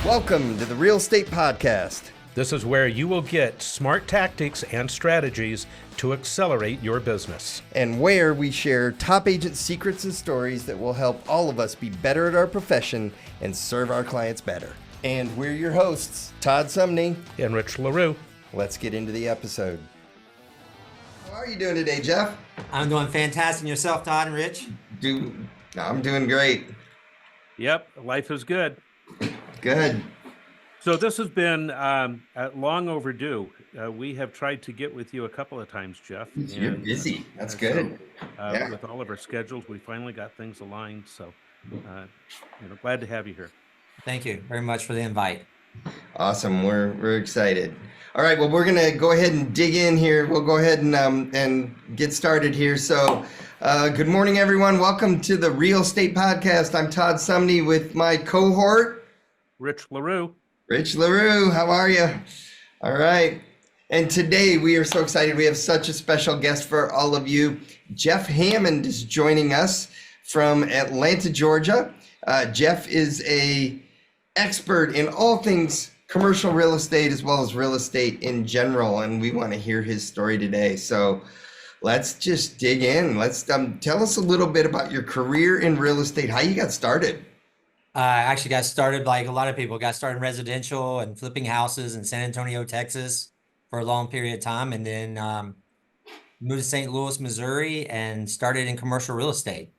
Welcome to the Real Estate Podcast. This is where you will get smart tactics and strategies to accelerate your business. And where we share top agent secrets and stories that will help all of us be better at our profession and serve our clients better. And we're your hosts, Todd Sumney And Rich LaRue. Let's get into the episode. How are you doing today, Jeff? I'm doing fantastic. And yourself, Todd and Rich? I'm doing great. Yep, life is good. Good. So this has been long overdue. We have tried to get with you a couple of times, Jeff. You're busy. That's good. So, with all of our schedules, we finally got things aligned. So glad to have you here. Thank you very much for the invite. Awesome. We're excited. All right. Well, we're going to go ahead and dig in here. We'll go ahead and get started here. So good morning, everyone. Welcome to the Real Estate Podcast. I'm Todd Sumney with my cohort, Rich LaRue. Rich LaRue, how are you? All right. And today we are so excited. We have such a special guest for all of you. Jeff Hammond is joining us from Atlanta, Georgia. Jeff is a expert in all things commercial real estate as well as real estate in general. And we want to hear his story today. So let's just dig in. Let's tell us a little bit about your career in real estate, how you got started. I actually got started like a lot of people, got started in residential and flipping houses in San Antonio, Texas for a long period of time. And then moved to St. Louis, Missouri and started in commercial real estate.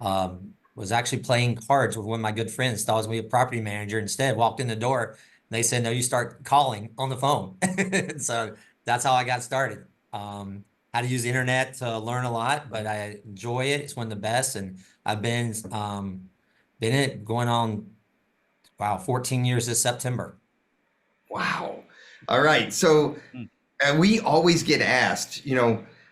Was actually playing cards with one of my good friends, thought I was going to be a property manager. Instead, walked in the door. And they said, no, you start calling on the phone. So that's how I got started. How to use the internet to learn a lot, but I enjoy it. It's one of the best. And I've been in it going on, 14 years this September. Wow. All right. So we always get asked,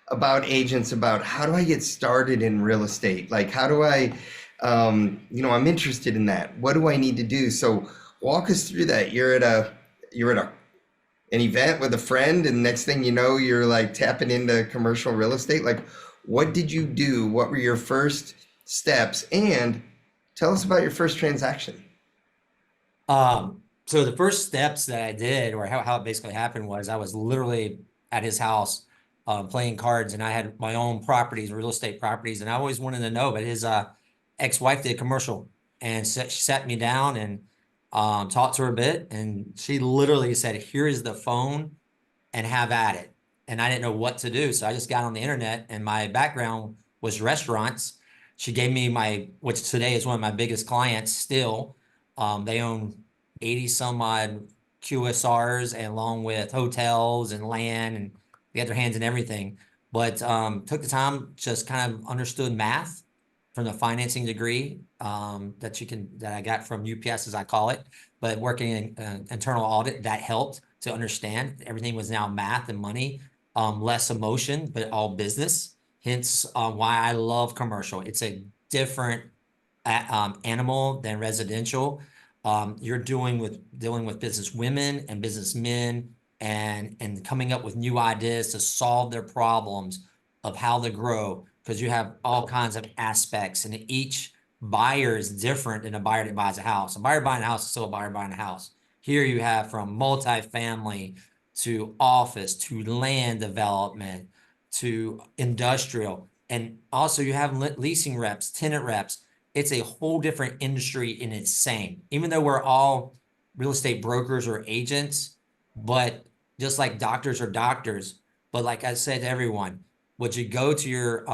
about agents, about how do I get started in real estate? Like, how do I, I'm interested in that. What do I need to do? So walk us through that. You're at an event with a friend, and next thing you know, you're like tapping into commercial real estate. Like, what did you do? What were your first steps? And tell us about your first transaction. So the first steps that I did, or how it basically happened, was I was literally at his house playing cards, and I had my own properties, real estate properties, and I always wanted to know, but his ex-wife did commercial, and she sat me down and talked to her a bit, and she literally said, here is the phone and have at it. And I didn't know what to do, so I just got on the internet, and my background was restaurants. She gave me which today is one of my biggest clients still. They own 80 some odd QSRs, and along with hotels and land, and they had their hands in everything. But took the time, just kind of understood math from the financing degree that I got from UPS, as I call it. But working in internal audit, that helped to understand everything was now math and money, less emotion, but all business. Hence why I love commercial. It's a different animal than residential. You're dealing with business women and businessmen and coming up with new ideas to solve their problems of how to grow, because you have all kinds of aspects, and each buyer is different than a buyer that buys a house. A buyer buying a house is still a buyer buying a house. Here you have from multifamily to office to land development to industrial. And also you have leasing reps, tenant reps. It's a whole different industry in its same, even though we're all real estate brokers or agents, but just like doctors are doctors. But like I said to everyone, would you go to your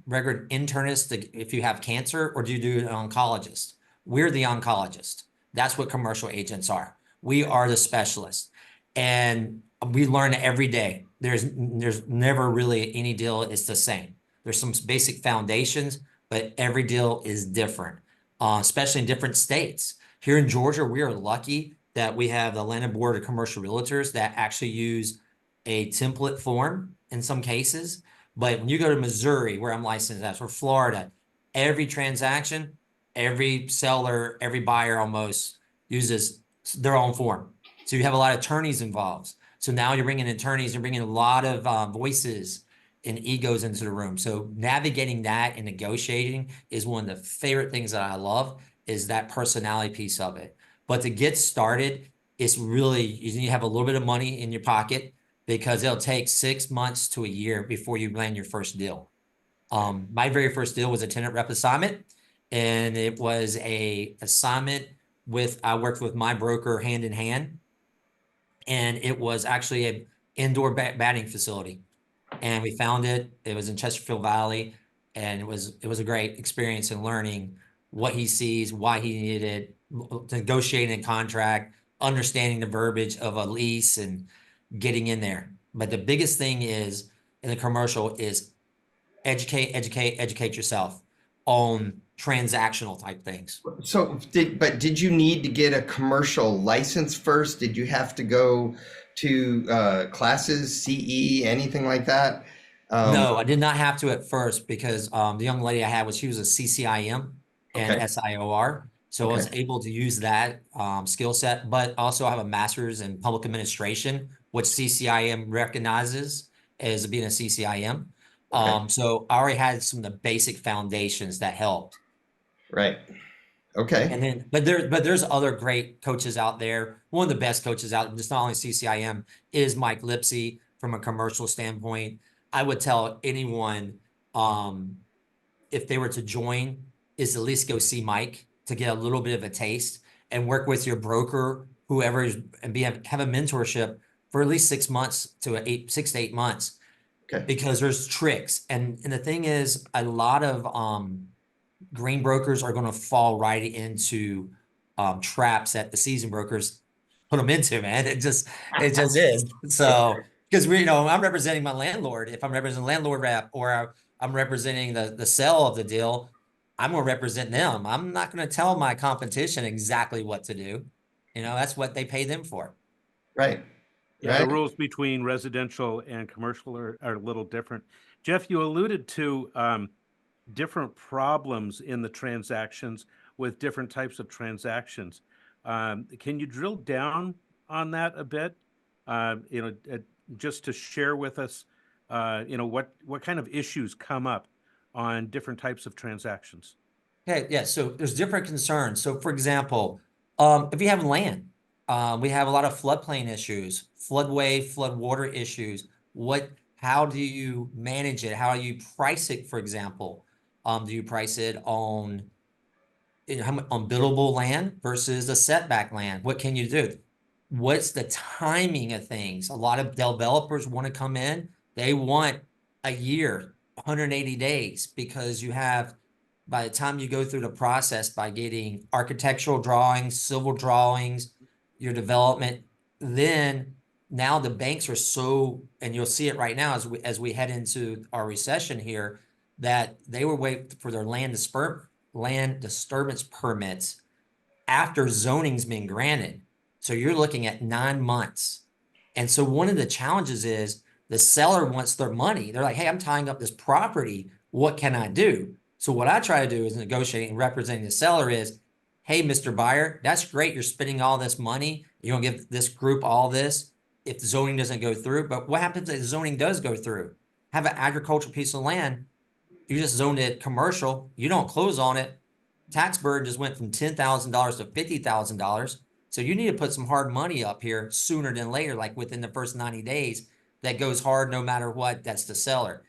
regular internist if you have cancer, or do you do an oncologist? We're the oncologist. That's what commercial agents are. We are the specialists, and we learn every day. There's never really any deal is the same. There's some basic foundations, but every deal is different, especially in different states. Here in Georgia, we are lucky that we have the Atlanta Board of Commercial Realtors that actually use a template form in some cases. But when you go to Missouri, where I'm licensed at, or Florida, every transaction, every seller, every buyer almost uses their own form. So you have a lot of attorneys involved. So now you're bringing attorneys, you're bringing a lot of voices and egos into the room. So navigating that and negotiating is one of the favorite things that I love, is that personality piece of it. But to get started, it's really, you need to have a little bit of money in your pocket because it'll take 6 months to a year before you land your first deal. My very first deal was a tenant rep assignment, and it was a assignment I worked with my broker hand in hand, and it was actually a indoor batting facility. And we found it. It was in Chesterfield Valley, and it was a great experience in learning what he sees, why he needed it, negotiating a contract, understanding the verbiage of a lease, and getting in there. But the biggest thing is in the commercial is educate yourself on transactional type things. So did you need to get a commercial license first? Did you have to go to classes, CE, anything like that? No, I did not have to at first because the young lady I had she was a CCIM and Okay. SIOR. So I was Okay. able to use that skill set, but also I have a master's in public administration, which CCIM recognizes as being a CCIM. Okay. So I already had some of the basic foundations that helped. Right. Okay. And then, but there's other great coaches out there. One of the best coaches out, just not only CCIM, is Mike Lipsy from a commercial standpoint. I would tell anyone, if they were to join, is at least go see Mike to get a little bit of a taste and work with your broker, whoever is, and have a mentorship for at least 6 months to 6 to 8 months, Okay. because there's tricks. And the thing is, a lot of green brokers are going to fall right into traps that the seasoned brokers put them into, man. It just is. So, because I'm representing my landlord. If I'm representing landlord rep, or I'm representing the sale of the deal, I'm going to represent them. I'm not going to tell my competition exactly what to do. That's what they pay them for. Right. Yeah, the Right. rules between residential and commercial are a little different. Jeff, you alluded to different problems in the transactions with different types of transactions. Can you drill down on that a bit? Just to share with us, what kind of issues come up on different types of transactions? Okay, yeah. So there's different concerns. So for example, if you have land, we have a lot of floodplain issues, floodway, floodwater issues. How do you manage it? How do you price it, for example? Do you price it on buildable land versus a setback land? What can you do? What's the timing of things? A lot of developers want to come in. They want a year, 180 days, because by the time you go through the process, by getting architectural drawings, civil drawings, your development, then now the banks are and you'll see it right now as we head into our recession here, that they were waiting for their land disturbance permits after zoning's been granted. So you're looking at 9 months. And so one of the challenges is the seller wants their money. They're like, hey, I'm tying up this property. What can I do? So what I try to do is negotiating and representing the seller is, hey, Mr. Buyer, that's great. You're spending all this money. You're going to give this group all this if the zoning doesn't go through. But what happens if the zoning does go through? Have an agricultural piece of land. You just zoned it commercial. You don't close on it. Tax burden just went from $10,000 to $50,000. So you need to put some hard money up here sooner than later, like within the first 90 days. That goes hard no matter what. That's the seller.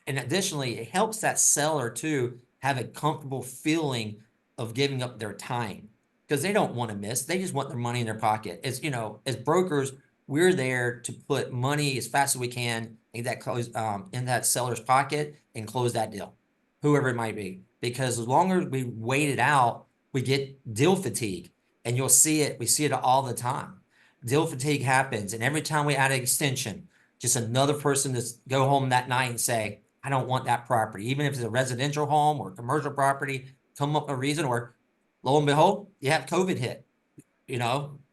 And additionally, it helps that seller too have a comfortable feeling of giving up their time, because they don't want to miss. They just want their money in their pocket. As brokers, we're there to put money as fast as we can in that seller's pocket and close that deal, whoever it might be. Because as long as we wait it out, we get deal fatigue, and you'll see it. We see it all the time. Deal fatigue happens, and every time we add an extension, just another person to go home that night and say, I don't want that property, even if it's a residential home or commercial property, come up with a reason, or lo and behold, you have COVID hit,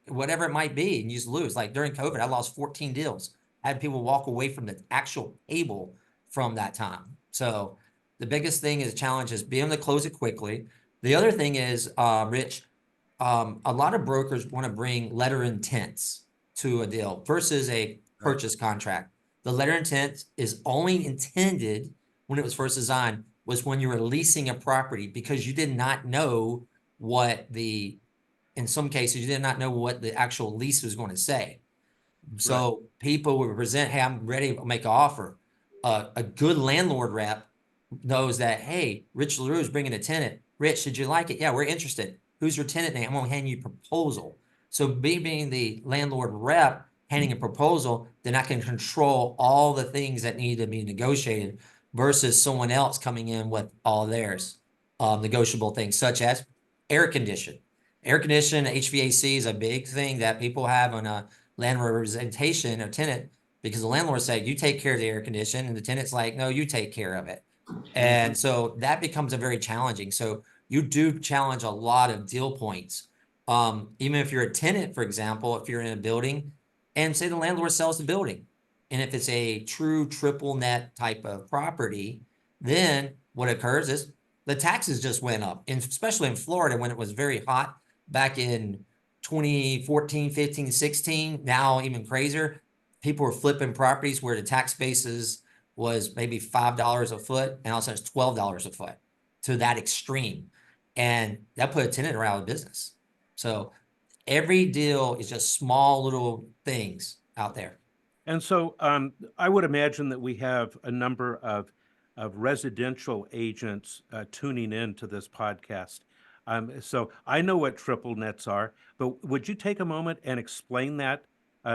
whatever it might be, and you just lose. Like during COVID, I lost 14 deals. I had people walk away from the actual table from that time. So the biggest thing is challenge is being able to close it quickly. The other thing is, Rich, a lot of brokers want to bring letter intents to a deal versus a purchase contract. The letter intent is only intended when it was first designed was when you were leasing a property, because you did not know what the In some cases, you did not know what the actual lease was going to say. So people would present, hey, I'm ready to make an offer. A good landlord rep knows that, hey, Rich LaRue is bringing a tenant. Rich, did you like it? Yeah, we're interested. Who's your tenant name? I'm going to hand you a proposal. So being the landlord rep, handing a proposal, then I can control all the things that need to be negotiated versus someone else coming in with all theirs, negotiable things, such as air condition. Air condition, HVAC is a big thing that people have on a landlord representation or tenant, because the landlord said, you take care of the air condition, and the tenant's like, no, you take care of it. And so that becomes a very challenging. So you do challenge a lot of deal points. Even if you're a tenant, for example, if you're in a building and say the landlord sells the building, and if it's a true triple net type of property, then what occurs is the taxes just went up. And especially in Florida, when it was very hot back in 2014, 15, 16, now even crazier, people were flipping properties where the tax basis was maybe $5 a foot, and also it's $12 a foot, to that extreme. And that put a tenant out of business. So every deal is just small little things out there. And so I would imagine that we have a number of residential agents tuning in to this podcast. So I know what triple nets are, but would you take a moment and explain that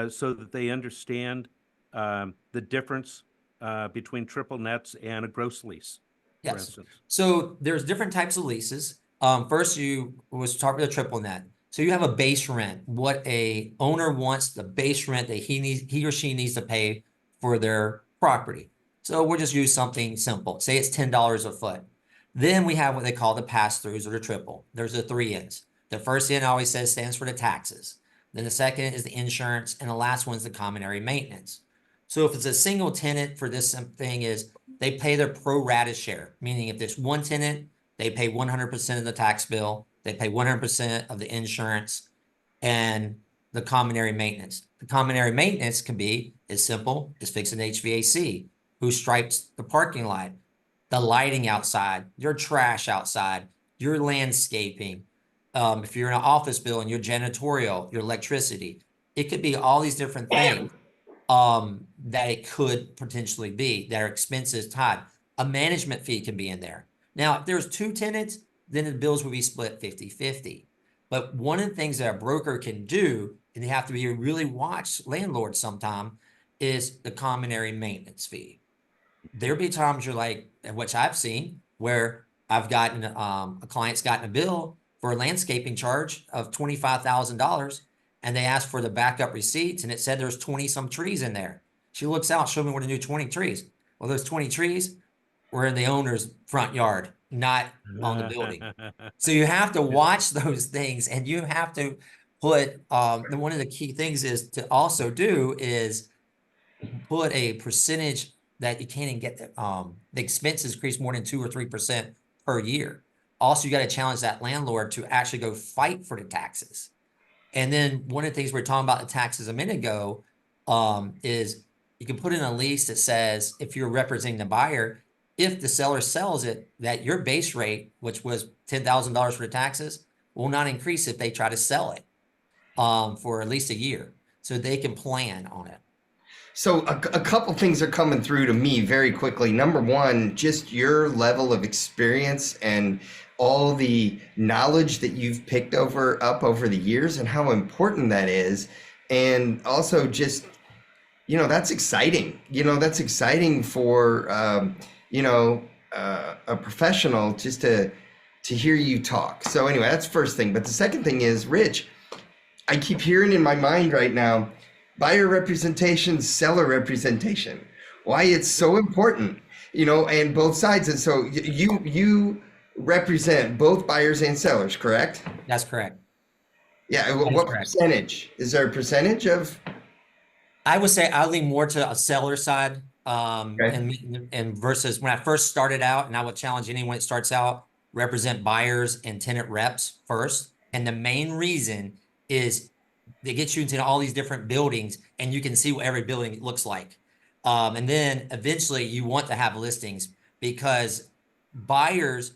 so that they understand the difference between triple nets and a gross lease, for Yes. instance? So there's different types of leases. First, you was talking about a triple net. So you have a base rent, what a owner wants, the base rent that he or she needs to pay for their property. So we'll just use something simple. Say it's $10 a foot. Then we have what they call the pass-throughs, or the triple. There's the 3 N's. The first N always stands for the taxes. Then the second is the insurance, and the last one's the common area maintenance. So if it's a single tenant, for this thing is they pay their pro rata share, meaning if there's one tenant, they pay 100% of the tax bill, they pay 100% of the insurance and the common area maintenance. The common area maintenance can be as simple as fixing HVAC, who stripes the parking lot, the lighting outside, your trash outside, your landscaping. If you're in an office building, your janitorial, your electricity. It could be all these different things that it could potentially be that are expenses tied. A management fee can be in there. Now, if there's 2 tenants, then the bills will be split 50-50. But one of the things that a broker can do, and they have to be really watch landlords sometime, is the common area maintenance fee. There'll be times you're like, which I've seen, where I've gotten a client's gotten a bill for a landscaping charge of $25,000, and they asked for the backup receipts, and it said there's 20 some trees in there. She looks out, show me where the new 20 trees. Well, those 20 trees were in the owner's front yard, not on the building. So you have to watch those things, and you have to put, one of the key things is to also do is put a percentage that you can't even get the expenses increase more than 2 or 3% per year. Also, you got to challenge that landlord to actually go fight for the taxes. And then one of the things we were talking about the taxes a minute ago is you can put in a lease that says, if you're representing the buyer, if the seller sells it, that your base rate, which was $10,000 for the taxes, will not increase if they try to sell it for at least a year, so they can plan on it. So a couple things are coming through to me very quickly. Number one, just your level of experience and all the knowledge that you've picked up over the years, and how important that is. And also just, that's exciting. That's exciting for, a professional just to hear you talk. So anyway, that's the first thing. But the second thing is, Rich, I keep hearing in my mind right now, buyer representation, seller representation, why it's so important, and both sides. And so you represent both buyers and sellers, correct? That's correct. Yeah. What percentage? Is there a percentage of? I would say I lean more to a seller side, Okay. and versus when I first started out, and I would challenge anyone that starts out, represent buyers and tenant reps first. And the main reason is they get you into all these different buildings, and you can see what every building looks like. And then eventually you want to have listings, because buyers,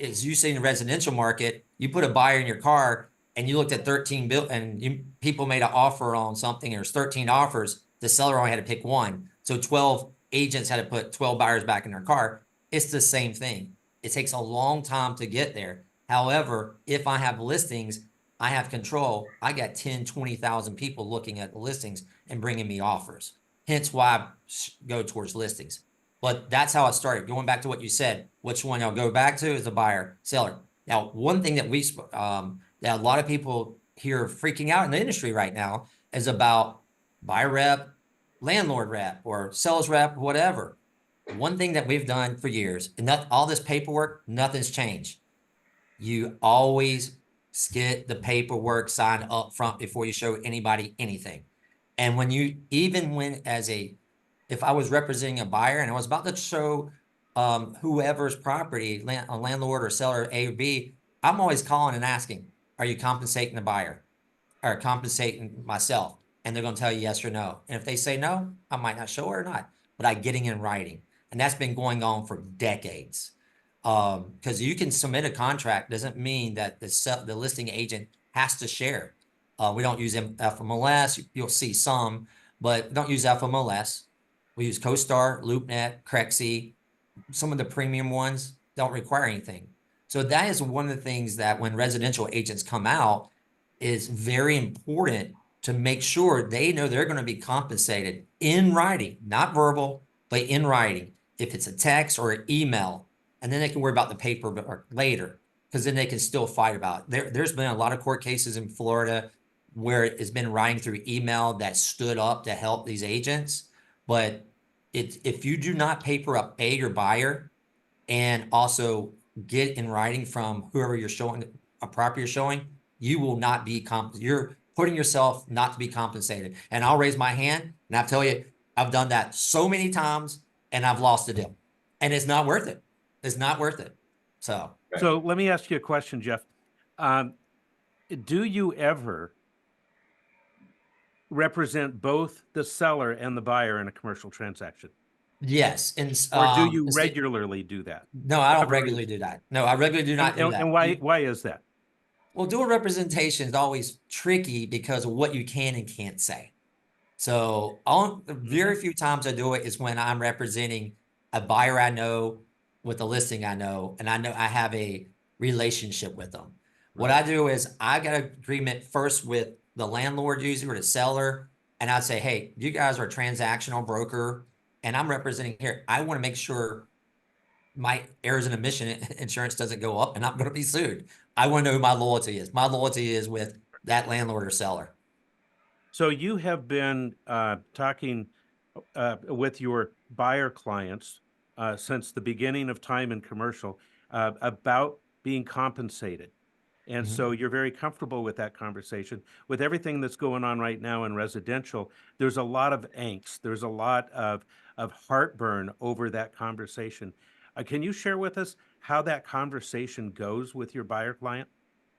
as you say in the residential market, you put a buyer in your car, and you looked at 13 bill and people made an offer on something, there's 13 offers, the seller only had to pick one. So 12 agents had to put 12 buyers back in their car. It's the same thing. It takes a long time to get there. However, if I have listings, I have control. I got 10, 20,000 people looking at the listings and bringing me offers. Hence why I go towards listings. But that's how it started. Going back to what you said, which one I'll go back to is the buyer, seller. Now, one thing that that a lot of people here freaking out in the industry right now is about buyer rep, landlord rep, or sales rep, whatever. One thing that we've done for years, and all this paperwork, nothing's changed. You always get the paperwork signed up front before you show anybody anything. And when if I was representing a buyer and I was about to show whoever's property, a landlord or seller A or B, I'm always calling and asking, are you compensating the buyer or compensating myself? And they're going to tell you yes or no. And if they say no, I might not show it or not, but I getting in writing. And that's been going on for decades. Because you can submit a contract doesn't mean that the listing agent has to share. We don't use FMLS. You'll see some, but don't use FMLS. We use CoStar, LoopNet, Crexy. Some of the premium ones don't require anything. So that is one of the things that when residential agents come out is very important to make sure they know they're going to be compensated in writing, not verbal, but in writing. If it's a text or an email, and then they can worry about the paper later, because then they can still fight about it. There's been a lot of court cases in Florida where it's been writing through email that stood up to help these agents. But if you do not paper up your buyer and also get in writing from whoever you're showing a property you're showing, you will not be you're putting yourself not to be compensated. And I'll raise my hand and I'll tell you, I've done that so many times and I've lost a deal, and it's not worth it. It's not worth it. So let me ask you a question, Jeff. Do you ever represent both the seller and the buyer in a commercial transaction? yes. And Or do you regularly do that? No, I don't regularly do that. No, I regularly do not do that. And why is that? Well, dual representation is always tricky because of what you can and can't say. So very few times I do it is when I'm representing a buyer I know with a listing I know, and I know I have a relationship with them. What I do is I got an agreement first with the landlord usually or the seller, and I'd say, hey, you guys are a transactional broker, and I'm representing here. I want to make sure my errors and omission insurance doesn't go up and I'm going to be sued. I want to know who my loyalty is. My loyalty is with that landlord or seller. So you have been talking with your buyer clients since the beginning of time in commercial about being compensated. And so you're very comfortable with that conversation. With everything that's going on right now in residential, there's a lot of angst. There's a lot of heartburn over that conversation. Can you share with us how that conversation goes with your buyer client?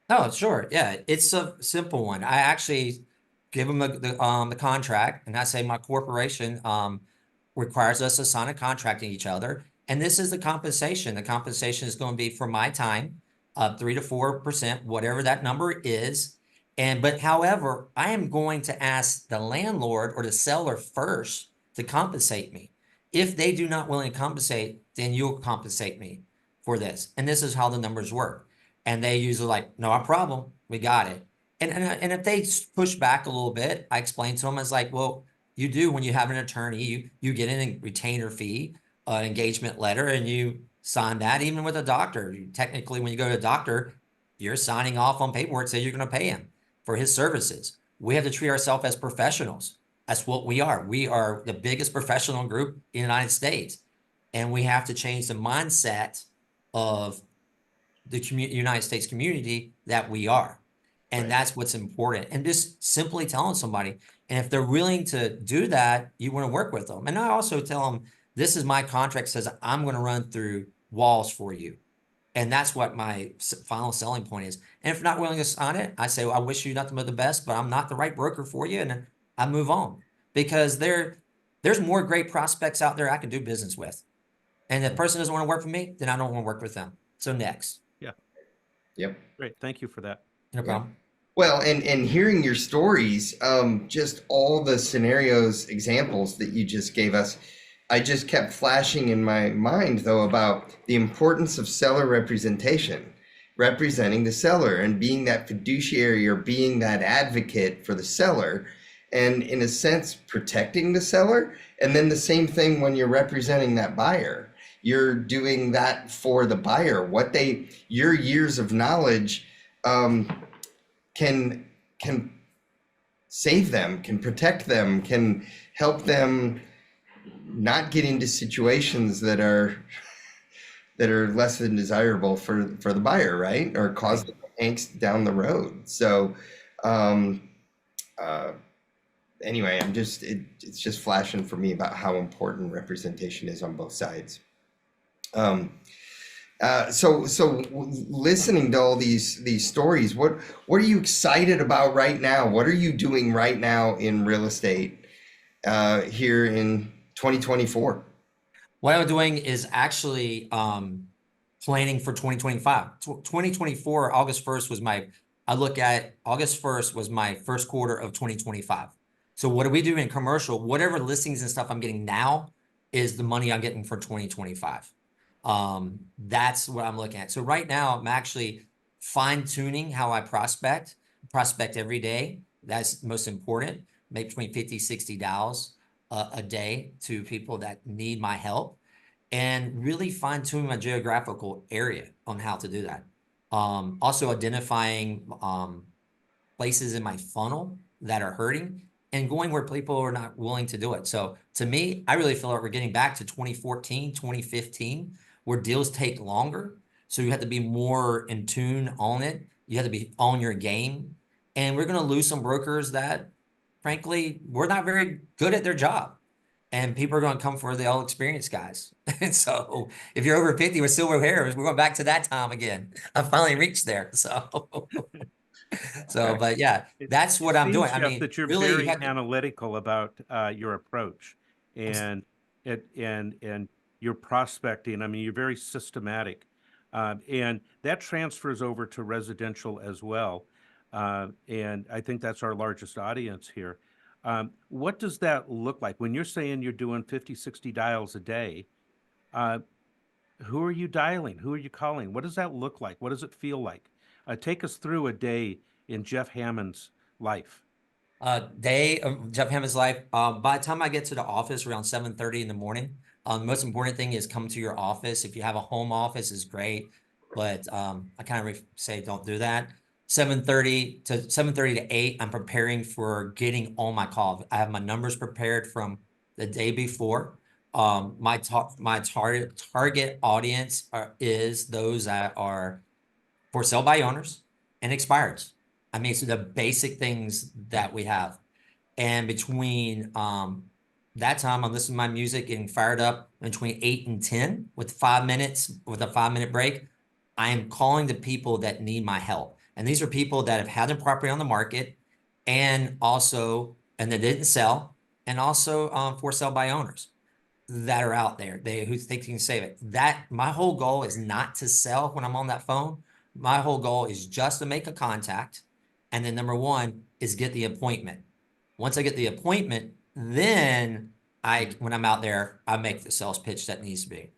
Oh, sure. Yeah, it's a simple one. I actually give them the contract, and I say my corporation requires us to sign a contract to each other, and this is the compensation. The compensation is going to be for my time, 3 to 4%, whatever that number is. But however, I am going to ask the landlord or the seller first to compensate me. If they do not willing to compensate, then you'll compensate me for this. And this is how the numbers work. And they usually like, no problem, we got it. And if they push back a little bit, I explain to them as like, well, you do when you have an attorney, you get a retainer fee, an engagement letter, and you sign that. Even with a doctor, technically, when you go to a doctor, you're signing off on paperwork saying you're going to pay him for his services. We have to treat ourselves as professionals. That's what we are. We are the biggest professional group in the United States. And we have to change the mindset of the United States community that we are. And that's what's important. And just simply telling somebody, and if they're willing to do that, you want to work with them. And I also tell them, this is my contract says I'm going to run through walls for you. And that's what my final selling point is. And if not willing to sign it, I say, well, I wish you nothing but the best, but I'm not the right broker for you. And I move on because there's more great prospects out there I can do business with. And if the person doesn't want to work for me, then I don't want to work with them. So next. Yeah. Yep. Great. Thank you for that. No problem. Well, and hearing your stories, just all the scenarios, examples that you just gave us, I just kept flashing in my mind though about the importance of seller representation, representing the seller and being that fiduciary or being that advocate for the seller, and in a sense protecting the seller. And then the same thing when you're representing that buyer. You're doing that for the buyer. Your years of knowledge can can save them, can protect them, can help them not get into situations that are less than desirable for the buyer, right? Or cause them angst down the road. So um, uh, anyway, it's just flashing for me about how important representation is on both sides. Um, so listening to all these stories, what are you excited about right now? What are you doing right now in real estate here in 2024? What I'm doing is actually planning for 2025. 2024, August 1st was I look at August 1st was my first quarter of 2025. So what do we do in commercial? Whatever listings and stuff I'm getting now is the money I'm getting for 2025. That's what I'm looking at. So right now I'm actually fine tuning how I prospect every day. That's most important. Make between 50, 60 dials a day to people that need my help, and really fine tune my geographical area on how to do that. Also identifying places in my funnel that are hurting and going where people are not willing to do it. So to me, I really feel like we're getting back to 2014, 2015, where deals take longer. So you have to be more in tune on it. You have to be on your game. And we're going to lose some brokers that, frankly, we're not very good at their job. And people are going to come for the all experienced guys. And so if you're over 50 with silver hair, we're going back to that time again. I finally reached there. But yeah, It, that's it what I'm doing. seems, I Jeff, mean, that you're really, you very have to, analytical about your approach and and your prospecting. I mean, you're very systematic, and that transfers over to residential as well. And I think that's our largest audience here. What does that look like when you're saying you're doing 50, 60 dials a day? Uh, who are you dialing? Who are you calling? What does that look like? What does it feel like? Take us through a day in Jeff Hammond's life. day of Jeff Hammond's life. By the time I get to the office around 7:30 in the morning, the most important thing is come to your office. If you have a home office, is great, but I kind of say don't do that. 7:30 to 8, I'm preparing for getting on my call. I have my numbers prepared from the day before. My target audience is those that are for sale by owners and expireds. I mean, so the basic things that we have. And between that time, I'm listening to my music, getting fired up between 8 and 10 with 5 minutes, with a 5-minute break. I am calling the people that need my help. And these are people that have had their property on the market and they didn't sell, and also for sale by owners that are out there, who think they can save it. That my whole goal is not to sell when I'm on that phone. My whole goal is just to make a contact. And then number one is get the appointment. Once I get the appointment, then when I'm out there, I make the sales pitch that needs to be.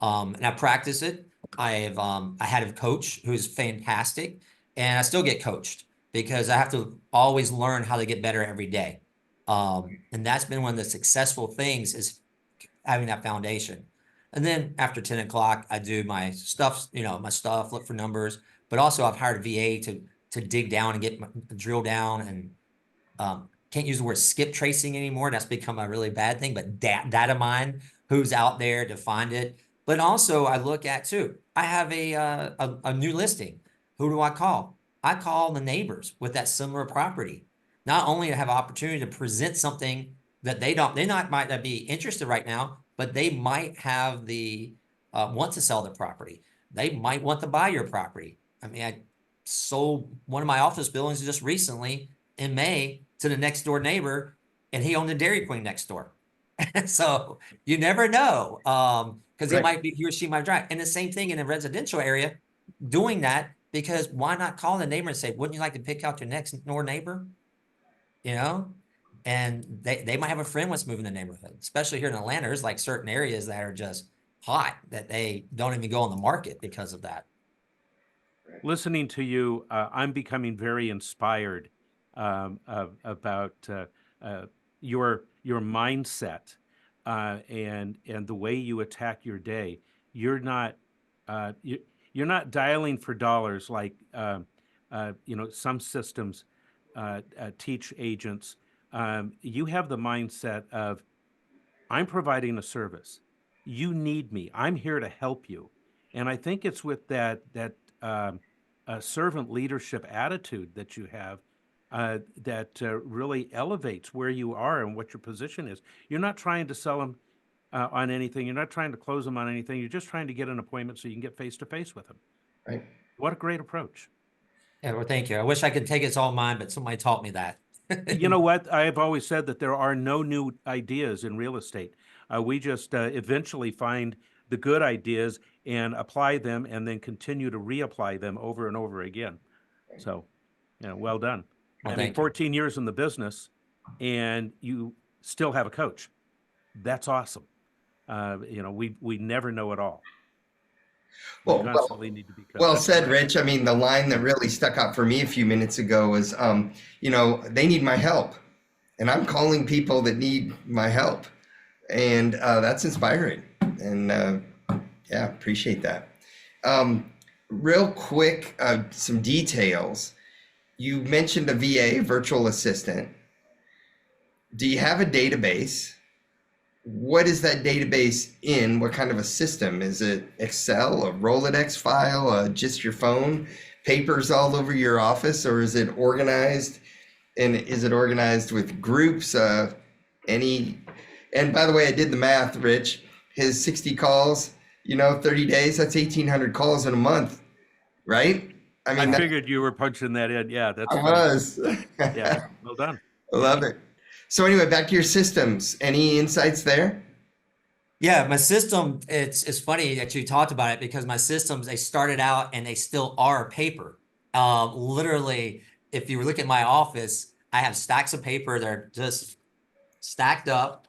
And I practice it. I had a coach who's fantastic, and I still get coached because I have to always learn how to get better every day. And that's been one of the successful things, is having that foundation. And then after 10 o'clock, I do my stuff, look for numbers, but also I've hired a VA to dig down and drill down, and can't use the word skip tracing anymore. That's become a really bad thing, but data mine who's out there to find it. But also I look at too, I have a new listing. Who do I call? I call the neighbors with that similar property. Not only to have an opportunity to present something that they might not be interested right now, but they might have want to sell the property. They might want to buy your property. I mean, I sold one of my office buildings just recently in May to the next door neighbor, and he owned a Dairy Queen next door. So you never know, because Right. he or she might drive. And the same thing in a residential area, doing that, because why not call the neighbor and say, wouldn't you like to pick out your next door neighbor? You know, and they might have a friend what's moving the neighborhood, especially here in Atlanta. There's like certain areas that are just hot that they don't even go on the market because of that. Listening to you, I'm becoming very inspired about your mindset and the way you attack your day. You're not you're not dialing for dollars like some systems teach agents. You have the mindset of, I'm providing a service. You need me. I'm here to help you. And I think it's with that servant leadership attitude that you have that really elevates where you are and what your position is. You're not trying to sell them on anything. You're not trying to close them on anything. You're just trying to get an appointment so you can get face to face with them. Right. What a great approach. Yeah, well, thank you. I wish I could take it's all mine, but somebody taught me that. You know what? I have always said that there are no new ideas in real estate. We just eventually find the good ideas and apply them and then continue to reapply them over and over again. So, well done. Well, I mean, thank you. 14 years in the business and you still have a coach. That's awesome. We never know it all. We Well, constantly need to be coached. well said, Rich. I mean, the line that really stuck out for me a few minutes ago was, they need my help, and I'm calling people that need my help, and that's inspiring. And yeah, appreciate that. Real quick, some details. You mentioned a VA, virtual assistant. Do you have a database? What is that database in? What kind of a system? Is it Excel, a Rolodex file, just your phone, papers all over your office, or is it organized? And is it organized with groups? And by the way, I did the math, Rich. His 60 calls, 30 days, that's 1,800 calls in a month, right? I mean, I figured you were punching that in. Yeah, that's I funny. was. Yeah, well done. I love it. So anyway, back to your systems. Any insights there? Yeah, my system, it's funny that you talked about it because my systems, they started out and they still are paper. Literally, if you look at my office, I have stacks of paper that are just stacked up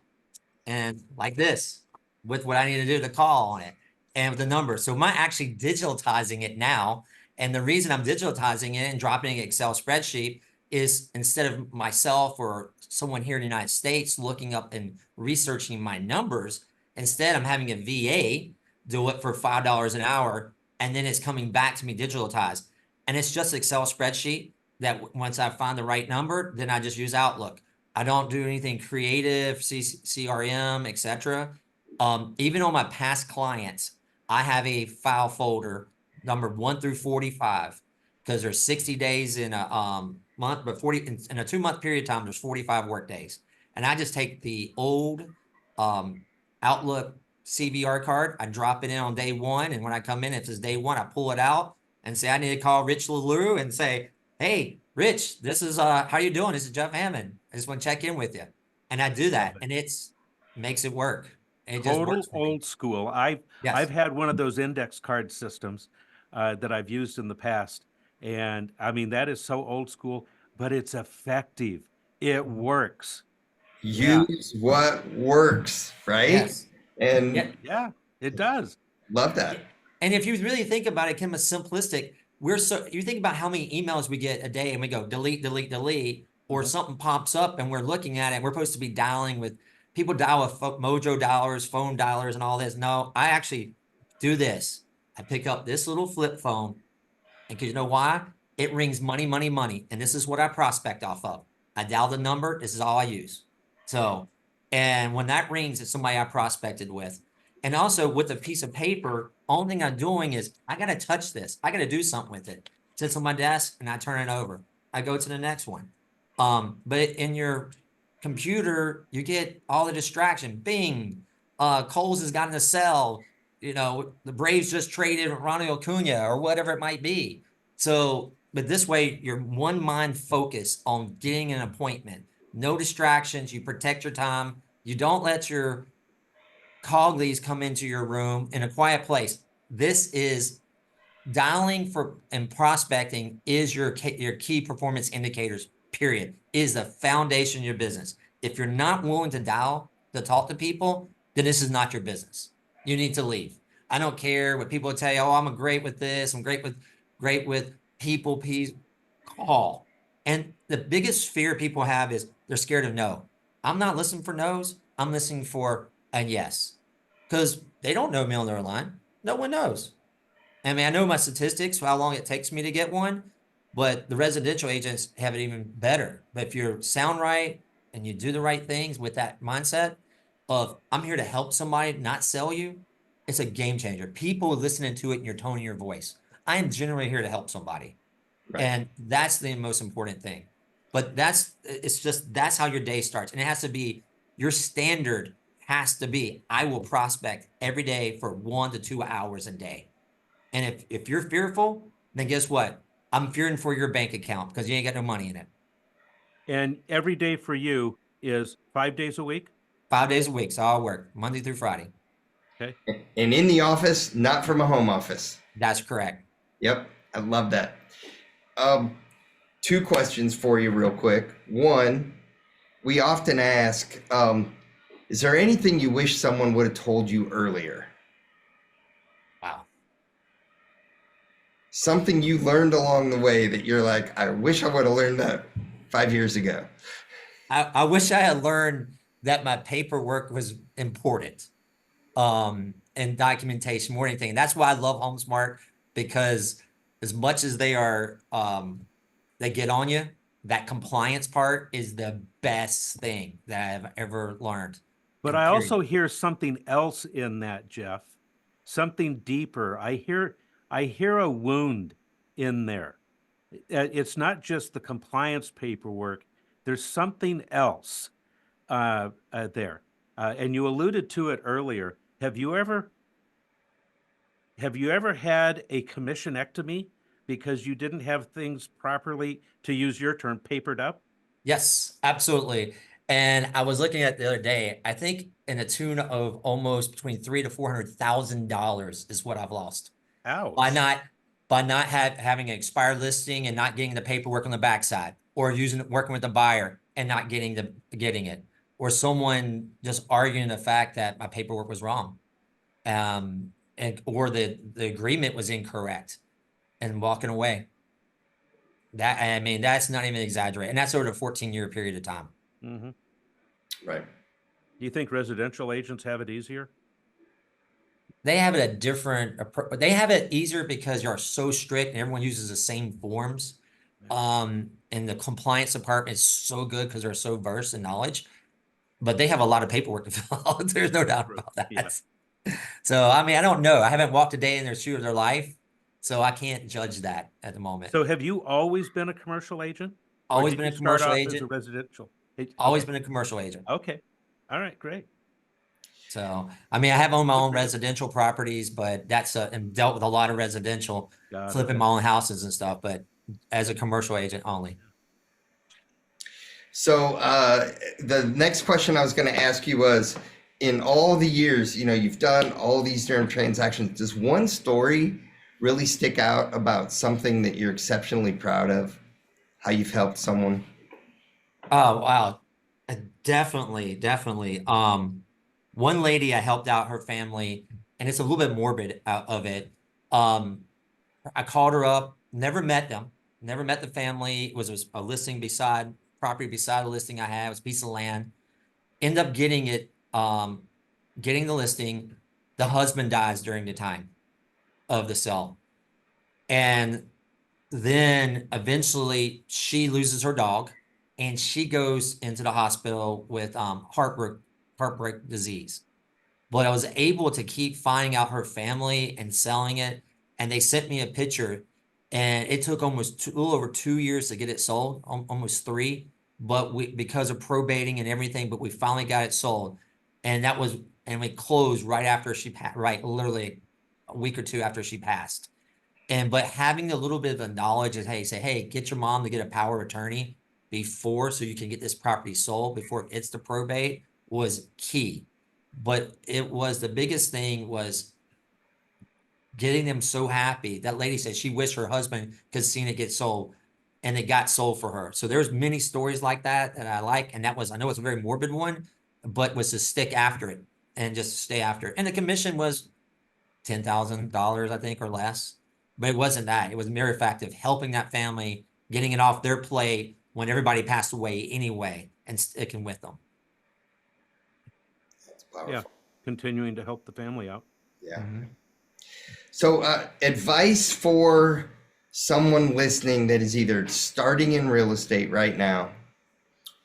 and like this with what I need to do to call on it and with the numbers. So I'm actually digitalizing it now. And the reason I'm digitalizing it and dropping an Excel spreadsheet is instead of myself or someone here in the United States looking up and researching my numbers, instead I'm having a VA do it for $5 an hour, and then it's coming back to me digitalized. And it's just Excel spreadsheet that once I find the right number, then I just use Outlook. I don't do anything creative, CRM, etc. Even on my past clients, I have a file folder numbered 1 through 45 because there's 60 days in a month, but 40 in a 2-month period of time, there's 45 work days. And I just take the old Outlook CVR card, I drop it in on day 1. And when I come in, if it's day 1, I pull it out and say, I need to call Rich LaLue and say, hey, Rich, this is, how you doing? This is Jeff Hammond. I just want to check in with you. And I do that and makes it work. It just Total works for me. old school. I've had one of those index card systems that I've used in the past. And I mean, that is so old school, but it's effective. It works. Use what works, right? Yes. And yeah, it does. Love that. And if you really think about it, Kim, is simplistic. You think about how many emails we get a day and we go delete, delete, delete, or something pops up and we're looking at it. We're supposed to be dialing with people dial with Mojo dialers, phone dialers, and all this. No, I actually do this. I pick up this little flip phone, and because you know why? It rings money, money, money. And this is what I prospect off of. I dial the number. This is all I use. So, and when that rings, it's somebody I prospected with. And also with a piece of paper, only thing I'm doing is I got to touch this. I got to do something with it. It sits on my desk and I turn it over. I go to the next one. But in your computer, you get all the distraction. Bing, Coles has gotten a sell. The Braves just traded Ronald Acuna or whatever it might be. So, but this way, you're one mind focused on getting an appointment. No distractions. You protect your time. You don't let your colleagues come into your room in a quiet place. This is dialing for and prospecting is your key performance indicators, period, is the foundation of your business. If you're not willing to dial to talk to people, then this is not your business. You need to leave. I don't care what people tell you. Oh, I'm great with this. I'm great with people. Please call. And the biggest fear people have is they're scared of no. I'm not listening for no's. I'm listening for a yes, because they don't know me on their line. No one knows. I mean, I know my statistics, how long it takes me to get one, but the residential agents have it even better. But if you're sound right and you do the right things with that mindset of I'm here to help somebody, not sell you, it's a game changer. People listening to it in your tone of your voice. I am generally here to help somebody. Right. And that's the most important thing. But that's how your day starts. And it has to be, your standard has to be, I will prospect every day for 1 to 2 hours a day. And if you're fearful, then guess what? I'm fearing for your bank account because you ain't got no money in it. And every day for you is 5 days a week? 5 days a week. So I'll work Monday through Friday. Okay. And in the office, not from a home office. That's correct. Yep. I love that. 2 questions for you real quick. One, we often ask, is there anything you wish someone would have told you earlier? Wow. Something you learned along the way that you're like, I wish I would have learned that 5 years ago. I wish I had learned that my paperwork was important. And documentation more than anything. And that's why I love HomeSmart, because as much as they are, they get on you, that compliance part is the best thing that I've ever learned. But I also hear something else in that, Jeff, something deeper. I hear a wound in there. It's not just the compliance paperwork. There's something else there. And you alluded to it earlier. Have you ever had a commissionectomy because you didn't have things properly, to use your term, papered up? Yes, absolutely. And I was looking at the other day, I think in a tune of almost between $300,000 to $400,000 is what I've lost. Ouch. By not having an expired listing and not getting the paperwork on the backside, or working with the buyer and not getting it, or someone just arguing the fact that my paperwork was wrong, or the agreement was incorrect, and walking away. That's not even exaggerating, and that's over a 14-year period of time. Mm-hmm. Right. Do you think residential agents have it easier? They have it a different approach. They have it easier because you're so strict and everyone uses the same forms. And the compliance department is so good because they're so versed in knowledge, but they have a lot of paperwork to fill out. There's no doubt about that. Yeah. So, I mean, I don't know. I haven't walked a day in their shoe of their life, so I can't judge that at the moment. So have you always been a commercial agent? Always been a commercial agent. As a residential? Always been a commercial agent. Okay. All right, great. So, I mean, I have owned my own residential properties, but and dealt with a lot of residential, flipping my own houses and stuff, but as a commercial agent only. So the next question I was going to ask you was, in all the years, you've done all these different transactions, does one story really stick out about something that you're exceptionally proud of? How you've helped someone? Oh, wow. Definitely. One lady, I helped out her family, and it's a little bit morbid out of it. I called her up, never met them, never met the family. It was a listing property beside the listing I had. It was a piece of land. End up getting it, getting the listing. The husband dies during the time of the sale. And then eventually she loses her dog, and she goes into the hospital with heartbreak disease. But I was able to keep finding out her family and selling it. And they sent me a picture, and it took almost a little over 2 years to get it sold, almost 3. But because of probating and everything, but we finally got it sold. And we closed right after she passed, right, literally a week or 2 after she passed. But having a little bit of the knowledge is, hey, get your mom to get a power of attorney before, so you can get this property sold before it gets to probate, was key. But the biggest thing was getting them so happy. That lady said she wished her husband could seen it get sold, and it got sold for her. So there's many stories like that that I like. And that was, I know it's a very morbid one, but was to stick after it and just stay after it. And the commission was $10,000, I think, or less. But it wasn't that. It was a mere fact of helping that family, getting it off their plate when everybody passed away anyway, and sticking with them. That's powerful. Yeah, continuing to help the family out. Yeah. Mm-hmm. So, advice for someone listening that is either starting in real estate right now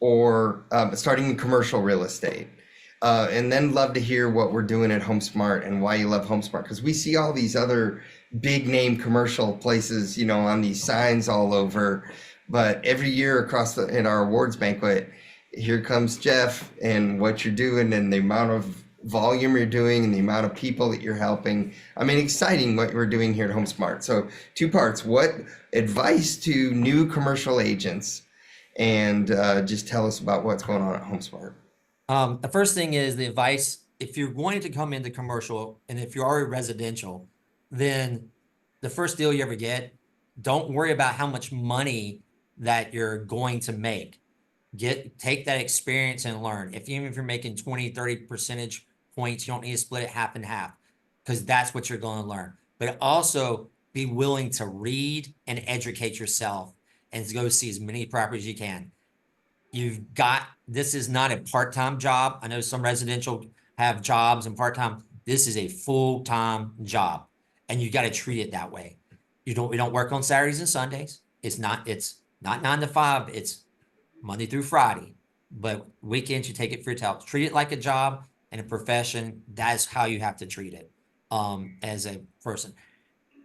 or starting in commercial real estate. And then love to hear what we're doing at HomeSmart and why you love HomeSmart. Because we see all these other big name commercial places, you know, on these signs all over. But every year across in our awards banquet, here comes Jeff and what you're doing and the amount of volume you're doing and the amount of people that you're helping. I mean, exciting what we're doing here at HomeSmart. So 2 parts. What advice to new commercial agents? And just tell us about what's going on at HomeSmart. The first thing is the advice. If you're going to come into commercial, and if you're already residential, then the first deal you ever get, don't worry about how much money that you're going to make. Take that experience and learn. Even if you're making 20, 30 percentage points, you don't need to split it half and half, because that's what you're going to learn. But also be willing to read and educate yourself and to go see as many properties as you can. This is not a part-time job. I know some residential have jobs and part-time. This is a full-time job, and you got to treat it that way. We don't work on Saturdays and Sundays. It's not 9 to 5. It's Monday through Friday, but weekends you take it for yourself. Treat it like a job and a profession. That's how you have to treat it as a person,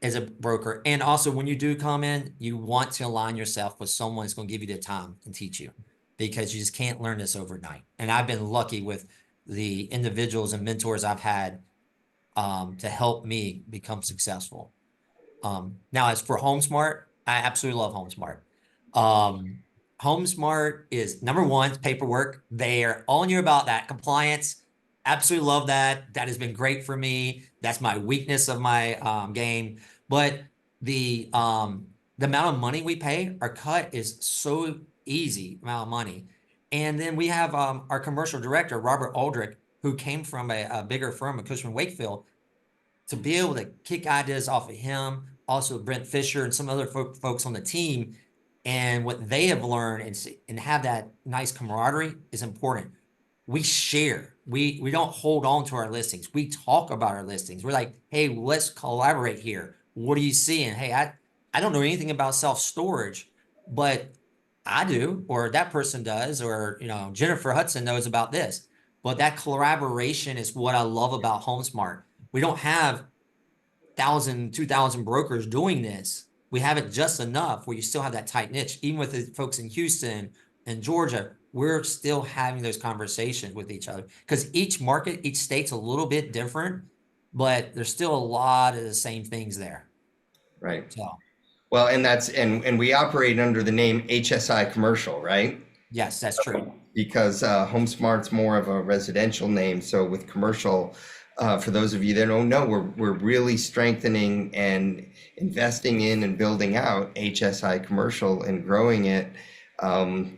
as a broker. And also when you do come in, you want to align yourself with someone that's going to give you the time and teach you, because you just can't learn this overnight. And I've been lucky with the individuals and mentors I've had to help me become successful. Now, as for HomeSmart, I absolutely love HomeSmart. HomeSmart is number one, paperwork. They're all you about that compliance. Absolutely love that. That has been great for me. That's my weakness of my game. But the amount of money we pay, our cut is so easy amount of money. And then we have our commercial director, Robert Aldrich, who came from a bigger firm of Cushman Wakefield, to be able to kick ideas off of him. Also Brent Fisher and some other folks on the team, and what they have learned and have that nice camaraderie is important. We share. We don't hold on to our listings. We talk about our listings. We're like, hey, let's collaborate here. What are you seeing? Hey, I don't know anything about self-storage, but I do, or that person does, or Jennifer Hudson knows about this. But that collaboration is what I love about HomeSmart. We don't have 1,000, 2,000 brokers doing this. We have it just enough where you still have that tight niche. Even with the folks in Houston and Georgia, we're still having those conversations with each other, because each market, each state's a little bit different, but there's still a lot of the same things there. Right. So, well, and we operate under the name HSI Commercial, right? yes, that's true. Because HomeSmart's more of a residential name. So with commercial, for those of you that don't know, we're really strengthening and investing in and building out HSI Commercial and growing it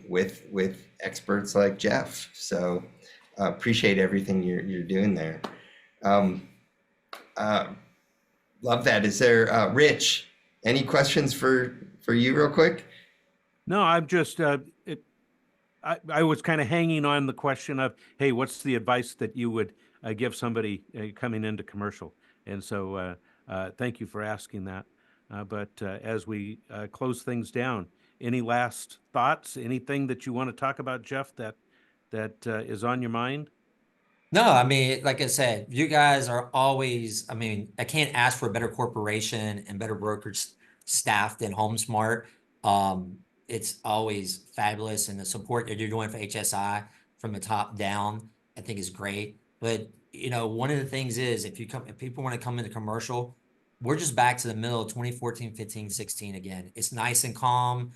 with experts like Jeff. So appreciate everything you're doing there. Love that. Is there Rich? Any questions for you, real quick? No, I'm just I was kind of hanging on the question of, hey, what's the advice that you would give somebody coming into commercial? And so thank you for asking that. But as we close things down, any last thoughts? Anything that you want to talk about, Jeff, that is on your mind? No, I mean, like I said, you guys are always, I mean, I can't ask for a better corporation and better brokerage staff than HomeSmart. It's always fabulous, and the support that you're doing for HSI from the top down, I think is great. But one of the things is, if people want to come into commercial, we're just back to the middle of 2014, 15, 16 again. It's nice and calm.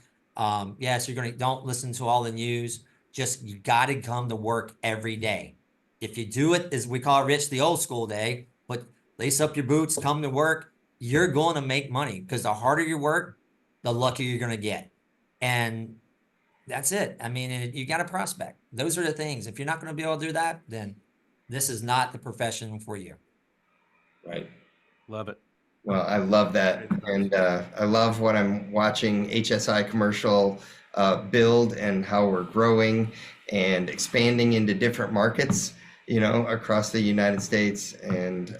Yes, don't listen to all the news. Just, you got to come to work every day. If you do it, as we call it, Rich, the old school day, but lace up your boots, come to work, you're going to make money, because the harder you work, the luckier you're going to get. And that's it. I mean, and you got to prospect. Those are the things. If you're not going to be able to do that, then this is not the profession for you. Right. Love it. Well, I love that. And I love what I'm watching HSI commercial build and how we're growing and expanding into different markets, you know, across the United States. And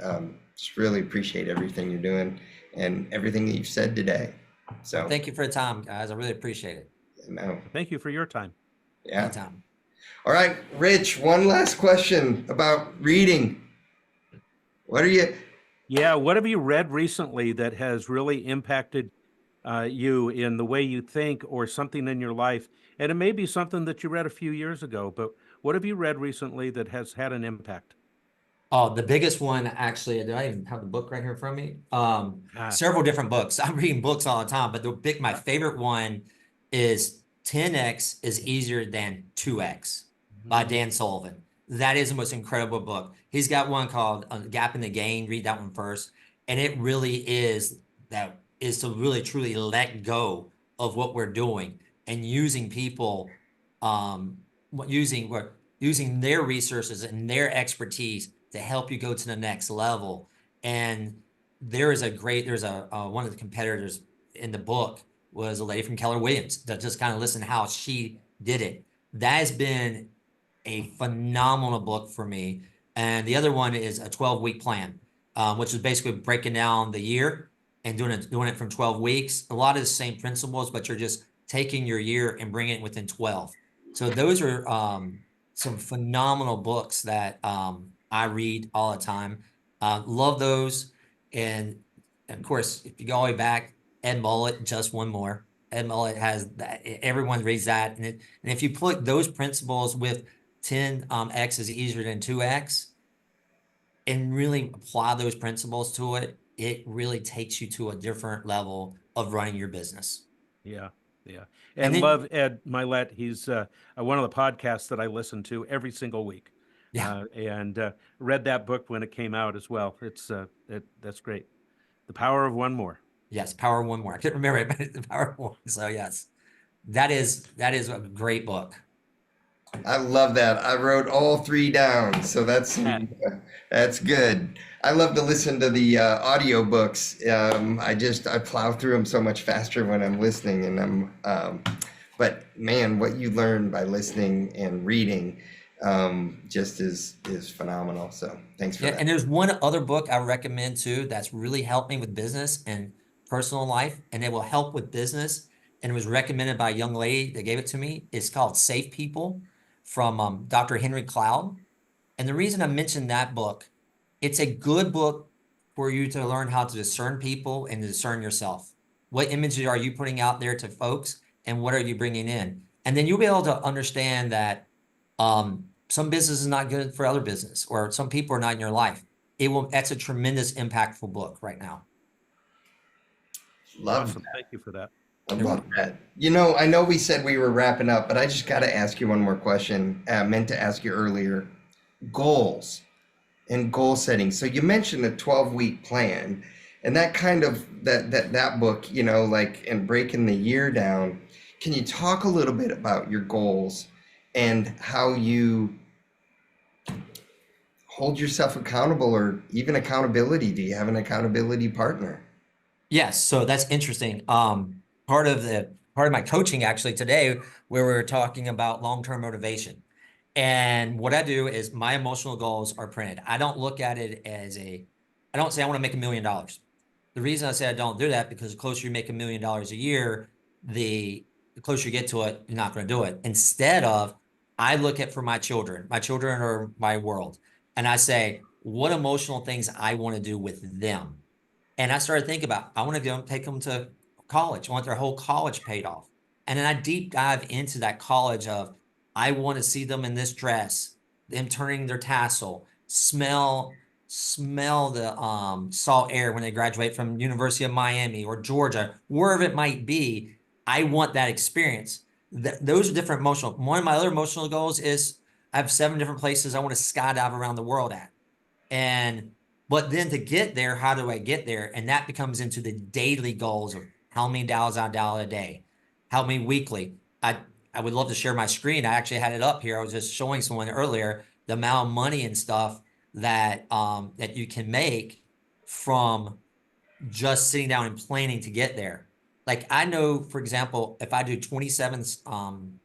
just really appreciate everything you're doing and everything that you've said today. So Thank you for the time, guys. I really appreciate it. no, Thank you for your time. yeah. Anytime. All right, Rich, one last question about reading. What are you? Yeah, what have you read recently that has really impacted you in the way you think or something in your life? And it may be something that you read a few years ago, but what have you read recently that has had an impact? Oh, the biggest one, actually, do I even have the book right here from me? Ah, Several different books. I'm reading books all the time, but my favorite one is 10X is Easier Than 2X by Dan Sullivan. That is the most incredible book. He's got one called Gap in the Gain. Read that one first. And it really is to really truly let go of what we're doing and using people, using their resources and their expertise to help you go to the next level. And there's one of the competitors in the book was a lady from Keller Williams that just kind of listened to how she did it. That has been a phenomenal book for me. And the other one is a 12-week plan, which is basically breaking down the year and doing it from 12 weeks. A lot of the same principles, but you're just taking your year and bringing it within 12. So those are some phenomenal books that I read all the time. Love those. And of course, if you go all the way back, Ed Mullet, Just One More. Ed Mullet has that. Everyone reads that. And if you put those principles with 10X is easier than 2X and really apply those principles to it, it really takes you to a different level of running your business. yeah, yeah. And And then, love Ed Milet. He's one of the podcasts that I listen to every single week. yeah, And read that book when it came out as well. That's great. The Power of One More. yes, Power One More. I couldn't remember it, but the Power One. So yes, that is a great book. I love that. I wrote all three down, so that's good. I love to listen to the audio books. I plow through them so much faster when I'm listening, and but man, what you learn by listening and reading just is phenomenal. So thanks for that. And there's one other book I recommend too that's really helped me with business and personal life, and it will help with business. And it was recommended by a young lady that gave it to me. It's called Safe People from Dr. Henry Cloud. And the reason I mentioned that book, it's a good book for you to learn how to discern people and to discern yourself. What images are you putting out there to folks, and what are you bringing in? And then you'll be able to understand that some business is not good for other business, or some people are not in your life. That's a tremendous impactful book right now. Love Awesome. that. Thank you for that. I love that. You know, I know we said we were wrapping up, but I just got to ask you one more question. I meant to ask you earlier. Goals and goal setting. So you mentioned a 12-week plan, and that kind of that book, you know, like, and breaking the year down. Can you talk a little bit about your goals and how you hold yourself accountable, or even accountability? Do you have an accountability partner? Yes, so that's interesting. Part of my coaching actually today, where we were talking about long-term motivation. And what I do is my emotional goals are printed. I don't look at it as I don't say I want to make $1 million. The reason I say I don't do that, because the closer you make $1 million a year, the closer you get to it, you're not going to do it. Instead of, I look at for my children. My children are my world. And I say, what emotional things I want to do with them. And I started thinking about, I want to take them to college. I want their whole college paid off. And then I deep dive into that college of, I want to see them in this dress, them turning their tassel, smell the salt air when they graduate from University of Miami or Georgia, wherever it might be. I want that experience. Those are different emotional. One of my other emotional goals is I have 7 different places I want to skydive around the world at. And But then to get there, how do I get there? And that becomes into the daily goals of how many dollars I dial a day, how many weekly. I would love to share my screen. I actually had it up here. I was just showing someone earlier the amount of money and stuff that that you can make from just sitting down and planning to get there. Like I know, for example, if I do 27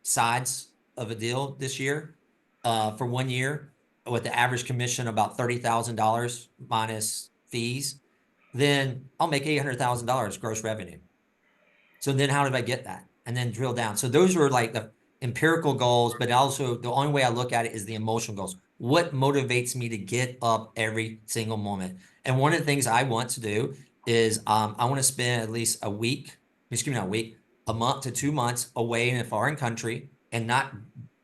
sides of a deal this year for 1 year with the average commission about $30,000 minus fees, then I'll make $800,000 gross revenue. So then how did I get that? And then drill down. So those were like the empirical goals, but also the only way I look at it is the emotional goals. What motivates me to get up every single moment? And one of the things I want to do is I want to spend at least a week, excuse me, not a week, a month to 2 months away in a foreign country and not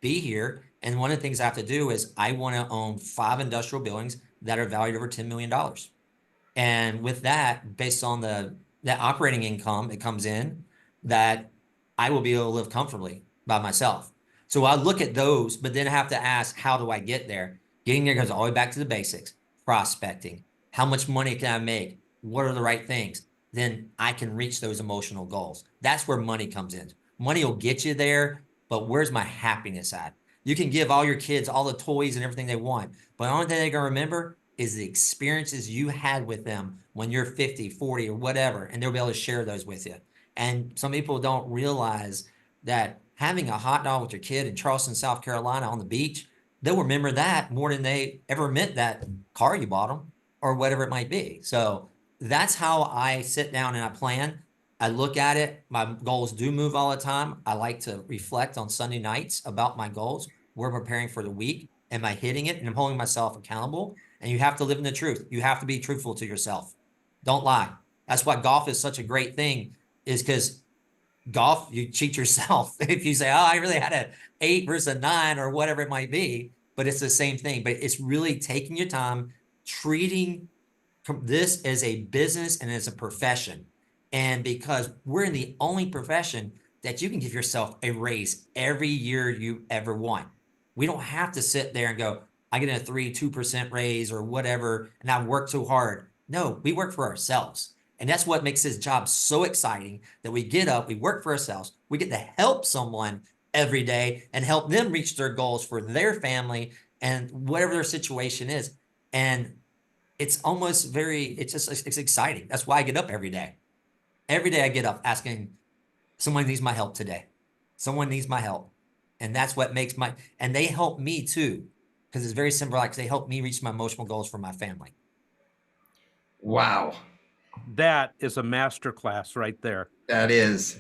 be here. And one of the things I have to do is I want to own 5 industrial buildings that are valued over $10 million. And with that, based on the operating income that comes in, that I will be able to live comfortably by myself. So I look at those, but then I have to ask, how do I get there? Getting there goes all the way back to the basics, prospecting. How much money can I make? What are the right things? Then I can reach those emotional goals. That's where money comes in. Money will get you there, but where's my happiness at? You can give all your kids all the toys and everything they want, but the only thing they're going to remember is the experiences you had with them when you're 50, 40, or whatever, and they'll be able to share those with you. And some people don't realize that having a hot dog with your kid in Charleston, South Carolina on the beach, they'll remember that more than they ever meant that car you bought them or whatever it might be. So that's how I sit down and I plan. I look at it. My goals do move all the time. I like to reflect on Sunday nights about my goals. We're preparing for the week. Am I hitting it? And I'm holding myself accountable. And you have to live in the truth. You have to be truthful to yourself. Don't lie. That's why golf is such a great thing, is because golf, you cheat yourself. If you say, oh, I really had an 8 versus a 9 or whatever it might be, but it's the same thing. But it's really taking your time, treating this as a business and as a profession. And because we're in the only profession that you can give yourself a raise every year you ever want. We don't have to sit there and go, I get a 2% raise or whatever, and I work too hard. No, we work for ourselves. And that's what makes this job so exciting, that we get up, we work for ourselves. We get to help someone every day and help them reach their goals for their family and whatever their situation is. And it's almost it's exciting. That's why I get up every day. Every day I get up asking, someone needs my help today. Someone needs my help. And that's what makes and they help me too, because it's very simple. Like they help me reach my emotional goals for my family. Wow. That is a masterclass right there. That is.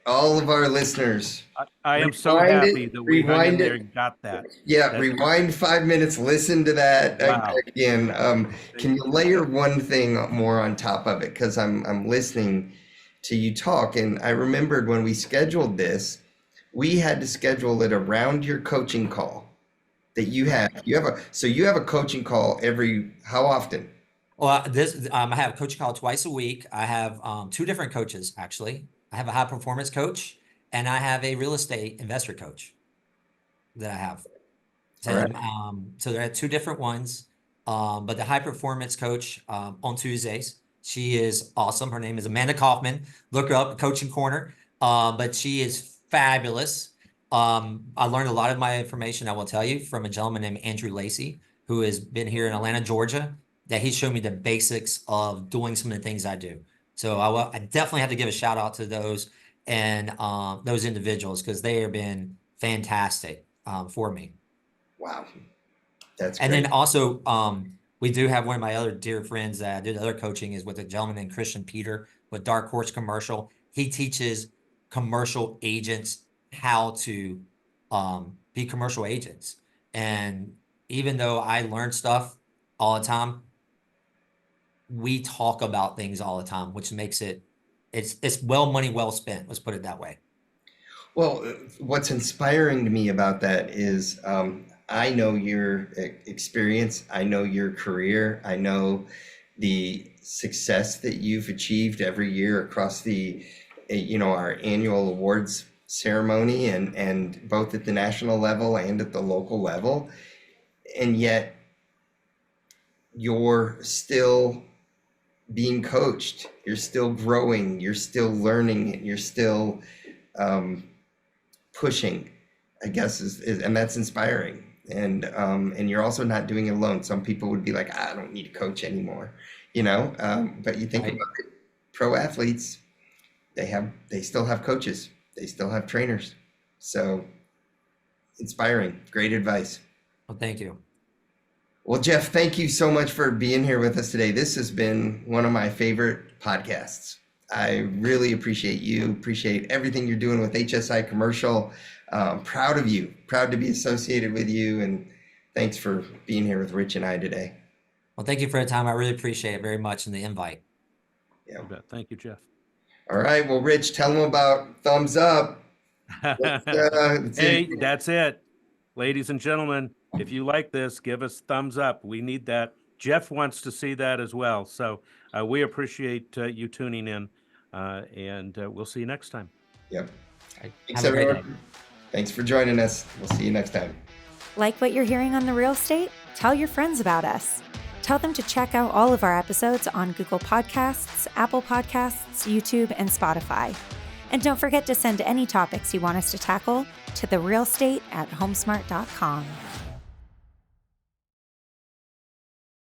All of our listeners. I am so happy that we hung in there and got that. Yeah, rewind 5 minutes, listen to that again. Can you layer one thing more on top of it? Because I'm listening to you talk, and I remembered when we scheduled this, we had to schedule it around your coaching call that you have. You have a coaching call how often? Well, I have a coaching call twice a week. I have 2 different coaches, actually. I have a high performance coach and I have a real estate investor coach that I have. So, right. So there are 2 different ones. But the high performance coach on Tuesdays, she is awesome. Her name is Amanda Kaufman. Look her up, Coaching Corner. But she is fabulous. I learned a lot of my information, I will tell you, from a gentleman named Andrew Lacey, who has been here in Atlanta, Georgia, that he showed me the basics of doing some of the things I do. So I definitely have to give a shout out to those and those individuals, because they have been fantastic for me. Wow. That's great. And then also we do have one of my other dear friends that I did other coaching is with a gentleman named Christian Peter with Dark Horse Commercial. He teaches commercial agents how to be commercial agents. And even though I learn stuff all the time, we talk about things all the time, which makes it's money well spent. Let's put it that way. Well, what's inspiring to me about that is I know your experience. I know your career. I know the success that you've achieved every year across our annual awards ceremony and both at the national level and at the local level. And yet you're still being coached, you're still growing, you're still learning, you're still pushing, I guess and that's inspiring. And you're also not doing it alone. Some people would be like, I don't need a coach anymore, but you think Right. about it, pro athletes, they still have coaches, they still have trainers. So inspiring, great advice. Well, thank you. Well, Jeff, thank you so much for being here with us today. This has been one of my favorite podcasts. I really appreciate you, appreciate everything you're doing with HSI Commercial. Proud of you, proud to be associated with you. And thanks for being here with Rich and I today. Well, thank you for the time. I really appreciate it very much and the invite. Yeah. You bet. Thank you, Jeff. All right. Well, Rich, tell them about thumbs up. Hey, that's it. Ladies and gentlemen, if you like this, give us thumbs up. We need that. Jeff wants to see that as well. So we appreciate you tuning in, and we'll see you next time. Yep. Right. Thanks, Have a great everyone. day. Thanks for joining us. We'll see you next time. Like what you're hearing on The Real Estate? Tell your friends about us. Tell them to check out all of our episodes on Google Podcasts, Apple Podcasts, YouTube, and Spotify. And don't forget to send any topics you want us to tackle to therealestate@homesmart.com.